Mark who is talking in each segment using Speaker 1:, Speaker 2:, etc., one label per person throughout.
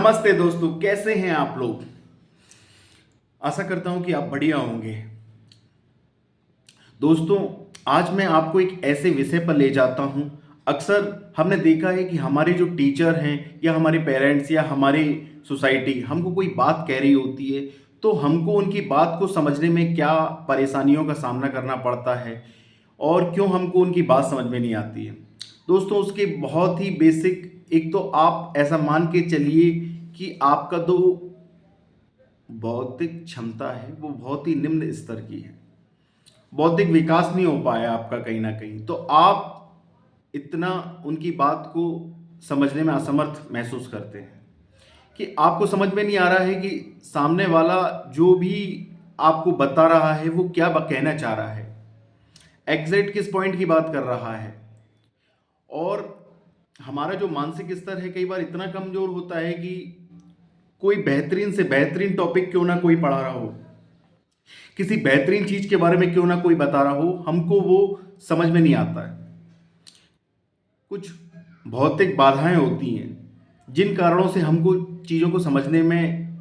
Speaker 1: नमस्ते दोस्तों, कैसे हैं आप लोग। आशा करता हूं कि आप बढ़िया होंगे। दोस्तों, आज मैं आपको एक ऐसे विषय पर ले जाता हूं। अक्सर हमने देखा है कि हमारे जो टीचर हैं या हमारे पेरेंट्स या हमारी सोसाइटी हमको कोई बात कह रही होती है, तो हमको उनकी बात को समझने में क्या परेशानियों का सामना करना पड़ता है और क्यों हमको उनकी बात समझ में नहीं आती है। दोस्तों, उसके बहुत ही बेसिक, एक तो आप ऐसा मान के चलिए कि आपका जो बौद्धिक क्षमता है वो बहुत ही निम्न स्तर की है। बौद्धिक विकास नहीं हो पाया आपका कहीं ना कहीं, तो आप इतना उनकी बात को समझने में असमर्थ महसूस करते हैं कि आपको समझ में नहीं आ रहा है कि सामने वाला जो भी आपको बता रहा है वो क्या कहना चाह रहा है, एग्जैक्ट किस पॉइंट की बात कर रहा है। और हमारा जो मानसिक स्तर है कई बार इतना कमजोर होता है कि कोई बेहतरीन से बेहतरीन टॉपिक क्यों ना कोई पढ़ा रहा हो, किसी बेहतरीन चीज के बारे में क्यों ना कोई बता रहा हो, हमको वो समझ में नहीं आता है। कुछ भौतिक बाधाएं होती हैं जिन कारणों से हमको चीज़ों को समझने में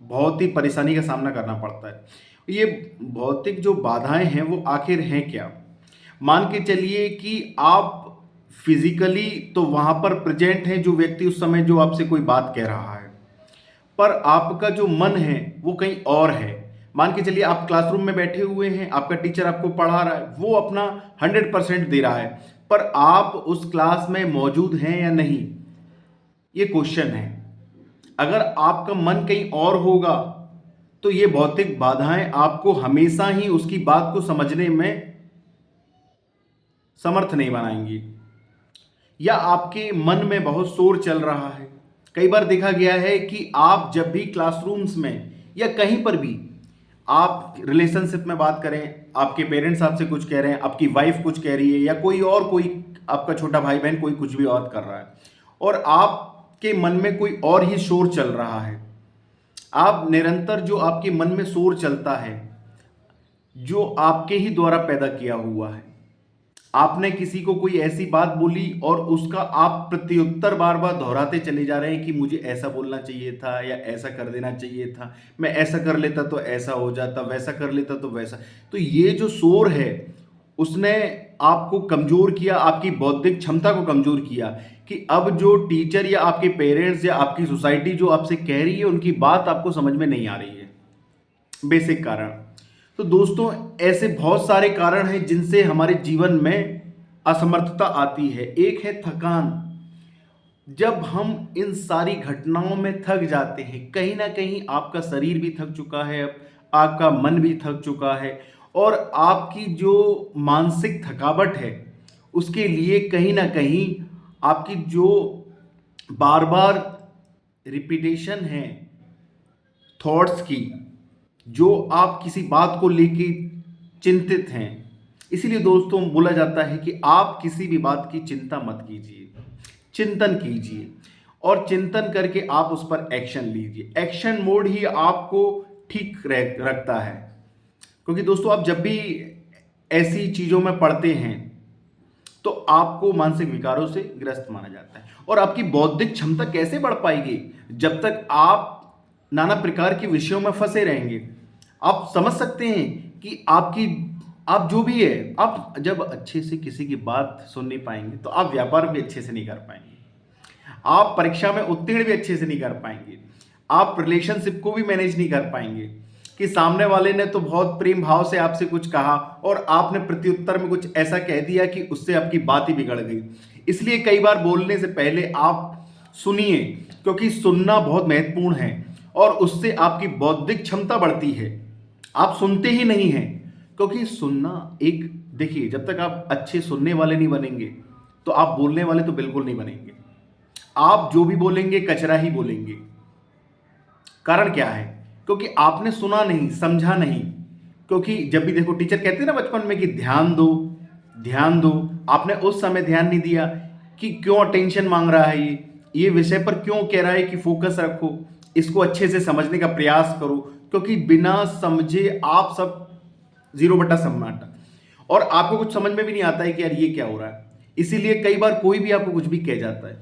Speaker 1: बहुत ही परेशानी का सामना करना पड़ता है। ये भौतिक जो बाधाएं हैं वो आखिर हैं क्या। मान के चलिए कि आप फिजिकली तो वहां पर प्रेजेंट हैं, जो व्यक्ति उस समय जो आपसे कोई बात कह रहा है, पर आपका जो मन है वो कहीं और है। मान के चलिए आप क्लासरूम में बैठे हुए हैं, आपका टीचर आपको पढ़ा रहा है, वो अपना 100% दे रहा है, पर आप उस क्लास में मौजूद हैं या नहीं, ये क्वेश्चन है। अगर आपका मन कहीं और होगा तो ये भौतिक बाधाएं आपको हमेशा ही उसकी बात को समझने में समर्थ नहीं बनाएंगी। या आपके मन में बहुत शोर चल रहा है। कई बार देखा गया है कि आप जब भी क्लासरूम्स में या कहीं पर भी आप रिलेशनशिप में बात करें, आपके पेरेंट्स आपसे कुछ कह रहे हैं, आपकी वाइफ कुछ कह रही है, या कोई आपका छोटा भाई बहन कोई कुछ भी बात कर रहा है और आपके मन में कोई और ही शोर चल रहा है। आप निरंतर जो आपके मन में शोर चलता है, जो आपके ही द्वारा पैदा किया हुआ है, आपने किसी को कोई ऐसी बात बोली और उसका आप प्रत्युत्तर बार बार दोहराते चले जा रहे हैं कि मुझे ऐसा बोलना चाहिए था या ऐसा कर देना चाहिए था, मैं ऐसा कर लेता तो ऐसा हो जाता, वैसा कर लेता तो वैसा। तो ये जो शोर है उसने आपको कमजोर किया, आपकी बौद्धिक क्षमता को कमजोर किया कि अब जो टीचर या आपके पेरेंट्स या आपकी सोसाइटी जो आपसे कह रही है उनकी बात आपको समझ में नहीं आ रही है। बेसिक कारण। तो दोस्तों, ऐसे बहुत सारे कारण हैं जिनसे हमारे जीवन में असमर्थता आती है। एक है थकान। जब हम इन सारी घटनाओं में थक जाते हैं, कहीं ना कहीं आपका शरीर भी थक चुका है, आपका मन भी थक चुका है, और आपकी जो मानसिक थकावट है उसके लिए कहीं ना कहीं आपकी जो बार बार रिपीटेशन है थॉट्स की, जो आप किसी बात को लेके चिंतित हैं। इसीलिए दोस्तों बोला जाता है कि आप किसी भी बात की चिंता मत कीजिए, चिंतन कीजिए, और चिंतन करके आप उस पर एक्शन लीजिए। एक्शन मोड ही आपको ठीक रखता है। क्योंकि दोस्तों, आप जब भी ऐसी चीजों में पड़ते हैं तो आपको मानसिक विकारों से ग्रस्त माना जाता है। और आपकी बौद्धिक क्षमता कैसे बढ़ पाएगी जब तक आप नाना प्रकार के विषयों में फंसे रहेंगे। आप समझ सकते हैं कि आप जो भी है, आप जब अच्छे से किसी की बात सुन नहीं पाएंगे तो आप व्यापार भी अच्छे से नहीं कर पाएंगे, आप परीक्षा में उत्तीर्ण भी अच्छे से नहीं कर पाएंगे, आप रिलेशनशिप को भी मैनेज नहीं कर पाएंगे कि सामने वाले ने तो बहुत प्रेम भाव से आपसे कुछ कहा और आपने प्रत्युत्तर में कुछ ऐसा कह दिया कि उससे आपकी बात ही बिगड़ गई। इसलिए कई बार बोलने से पहले आप सुनिए, क्योंकि सुनना बहुत महत्वपूर्ण है और उससे आपकी बौद्धिक क्षमता बढ़ती है। आप सुनते ही नहीं हैं, क्योंकि सुनना एक, देखिए, जब तक आप अच्छे सुनने वाले नहीं बनेंगे तो आप बोलने वाले तो बिल्कुल नहीं बनेंगे। आप जो भी बोलेंगे कचरा ही बोलेंगे। कारण क्या है? क्योंकि आपने सुना नहीं, समझा नहीं। क्योंकि जब भी देखो, टीचर कहते हैं ना बचपन में कि ध्यान दो, ध्यान दो, आपने उस समय ध्यान नहीं दिया कि क्यों अटेंशन मांग रहा है, ये विषय पर क्यों कह रहा है कि फोकस रखो, इसको अच्छे से समझने का प्रयास करो। क्योंकि बिना समझे आप सब 0/सन्नाटा, और आपको कुछ समझ में भी नहीं आता है कि यार ये क्या हो रहा है। इसीलिए कई बार कोई भी आपको कुछ भी कह जाता है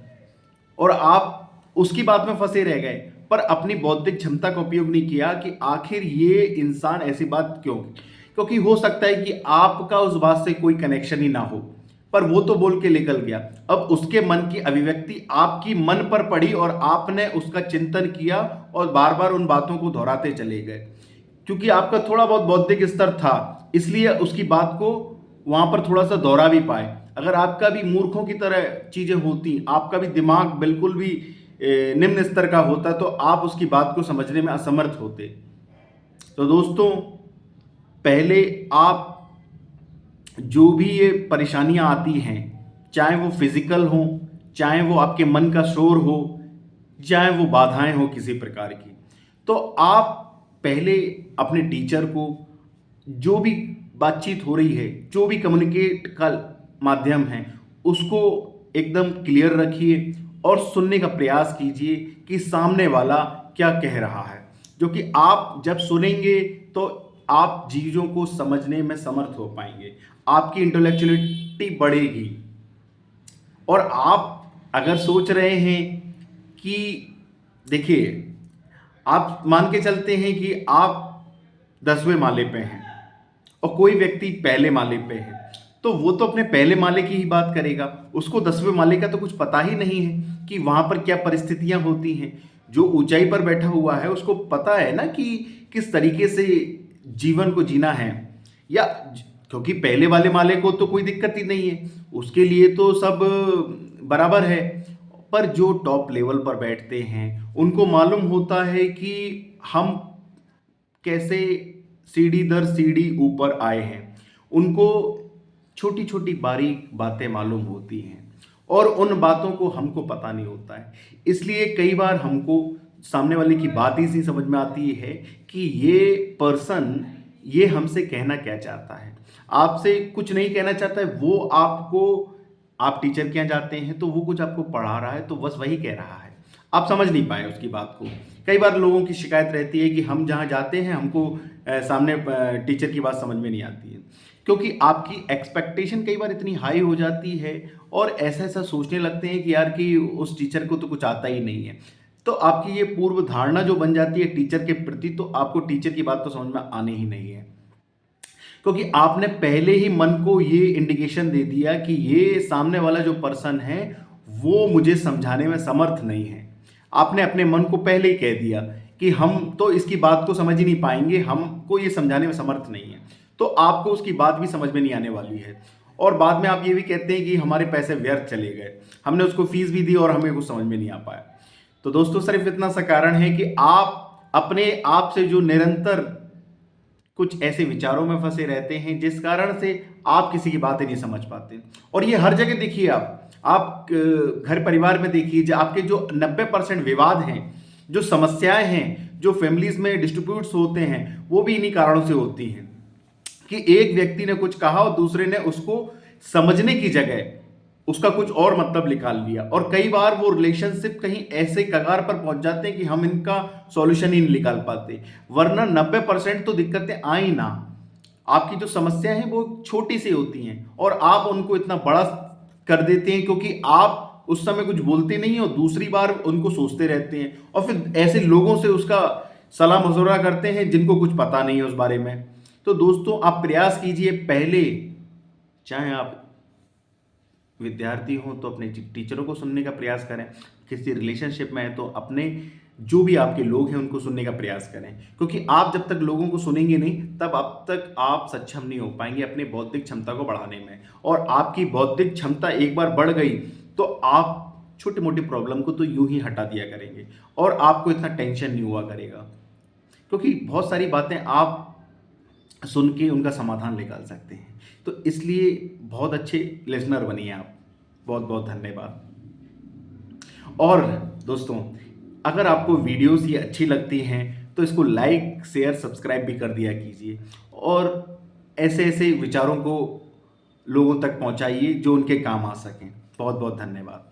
Speaker 1: और आप उसकी बात में फंसे रह गए, पर अपनी बौद्धिक क्षमता का उपयोग नहीं किया कि आखिर ये इंसान ऐसी बात क्यों, क्योंकि हो सकता है कि आपका उस बात से कोई कनेक्शन ही ना हो, पर वो तो बोल के निकल गया। अब उसके मन की अभिव्यक्ति आपकी मन पर पड़ी और आपने उसका चिंतन किया और बार बार उन बातों को दोहराते चले गए। क्योंकि आपका थोड़ा बहुत बौद्धिक स्तर था, इसलिए उसकी बात को वहां पर थोड़ा सा दोहरा भी पाए। अगर आपका भी मूर्खों की तरह चीजें होती, आपका भी दिमाग बिल्कुल भी निम्न स्तर का होता, तो आप उसकी बात को समझने में असमर्थ होते। तो दोस्तों, पहले आप जो भी ये परेशानियां आती हैं, चाहे वो फिजिकल हो, चाहे वो आपके मन का शोर हो, चाहे वो बाधाएं हो किसी प्रकार की, तो आप पहले अपने टीचर को, जो भी बातचीत हो रही है, जो भी कम्युनिकेट का माध्यम है, उसको एकदम क्लियर रखिए और सुनने का प्रयास कीजिए कि सामने वाला क्या कह रहा है। जो कि आप जब सुनेंगे तो आप चीज़ों को समझने में समर्थ हो पाएंगे, आपकी इंटेलेक्चुअलिटी बढ़ेगी। और आप अगर सोच रहे हैं कि देखिए, आप मान के चलते हैं कि आप 10वें माले पे हैं और कोई व्यक्ति पहले माले पे है, तो वो तो अपने पहले माले की ही बात करेगा, उसको 10वें माले का तो कुछ पता ही नहीं है कि वहां पर क्या परिस्थितियां होती हैं। जो ऊंचाई पर बैठा हुआ है उसको पता है ना कि किस तरीके से जीवन को जीना है, या क्योंकि पहले वाले माले को तो कोई दिक्कत ही नहीं है, उसके लिए तो सब बराबर है। पर जो टॉप लेवल पर बैठते हैं उनको मालूम होता है कि हम कैसे सीढ़ी दर सीढ़ी ऊपर आए हैं। उनको छोटी छोटी बारीक बातें मालूम होती हैं और उन बातों को हमको पता नहीं होता है। इसलिए कई बार हमको सामने वाले की बात ही नहीं समझ में आती है कि ये पर्सन ये हमसे कहना क्या चाहता है। आपसे कुछ नहीं कहना चाहता है, वो आपको, आप टीचर के यहाँ जाते हैं तो वो कुछ आपको पढ़ा रहा है तो बस वही कह रहा है, आप समझ नहीं पाए उसकी बात को। कई बार लोगों की शिकायत रहती है कि हम जहाँ जाते हैं हमको सामने टीचर की बात समझ में नहीं आती है, क्योंकि आपकी एक्सपेक्टेशन कई बार इतनी हाई हो जाती है और ऐसा ऐसा सोचने लगते हैं कि यार कि उस टीचर को तो कुछ आता ही नहीं है। तो आपकी ये पूर्व धारणा जो बन जाती है टीचर के प्रति, तो आपको टीचर की बात तो समझ में आनी ही नहीं है, क्योंकि आपने पहले ही मन को ये इंडिकेशन दे दिया कि ये सामने वाला जो पर्सन है वो मुझे समझाने में समर्थ नहीं है। आपने अपने मन को पहले ही कह दिया कि हम तो इसकी बात को समझ ही नहीं पाएंगे, हमको ये समझाने में समर्थ नहीं है, तो आपको उसकी बात भी समझ में नहीं आने वाली है। और बाद में आप ये भी कहते हैं कि हमारे पैसे व्यर्थ चले गए, हमने उसको फीस भी दी और हमें कुछ समझ में नहीं आ पाया। तो दोस्तों, सिर्फ इतना सा कारण है कि आप अपने आप से जो निरंतर कुछ ऐसे विचारों में फंसे रहते हैं जिस कारण से आप किसी की बातें नहीं समझ पाते। और ये हर जगह देखिए, आप घर परिवार में देखिए, जो आपके जो 90% विवाद हैं, जो समस्याएं हैं, जो फैमिलीज में डिस्ट्रीब्यूट्स होते हैं, वो भी इन्हीं कारणों से होती हैं कि एक व्यक्ति ने कुछ कहा और दूसरे ने उसको समझने की जगह उसका कुछ और मतलब निकाल लिया। और कई बार वो रिलेशनशिप कहीं ऐसे कगार पर पहुंच जाते हैं कि हम इनका सॉल्यूशन ही नहीं निकाल पाते, वरना 90% तो दिक्कतें आई ना। आपकी जो समस्या है वो छोटी सी होती हैं और आप उनको इतना बड़ा कर देते हैं क्योंकि आप उस समय कुछ बोलते नहीं और दूसरी बार उनको सोचते रहते हैं और फिर ऐसे लोगों से उसका सलाह मशवरा करते हैं जिनको कुछ पता नहीं है उस बारे में। तो दोस्तों, आप प्रयास कीजिए, पहले चाहे आप विद्यार्थी हो तो अपने टीचरों को सुनने का प्रयास करें, किसी रिलेशनशिप में है तो अपने जो भी आपके लोग हैं उनको सुनने का प्रयास करें, क्योंकि आप जब तक लोगों को सुनेंगे नहीं तब अब तक आप सक्षम नहीं हो पाएंगे अपने बौद्धिक क्षमता को बढ़ाने में। और आपकी बौद्धिक क्षमता एक बार बढ़ गई तो आप छोटी मोटी प्रॉब्लम को तो यूं ही हटा दिया करेंगे और आपको इतना टेंशन नहीं हुआ करेगा, क्योंकि बहुत सारी बातें आप सुन के उनका समाधान निकाल सकते हैं। तो इसलिए बहुत अच्छे लिसनर बनिए आप। बहुत बहुत धन्यवाद। और दोस्तों, अगर आपको वीडियोस ये अच्छी लगती हैं तो इसको लाइक शेयर सब्सक्राइब भी कर दिया कीजिए और ऐसे ऐसे विचारों को लोगों तक पहुंचाइए जो उनके काम आ सकें। बहुत बहुत धन्यवाद।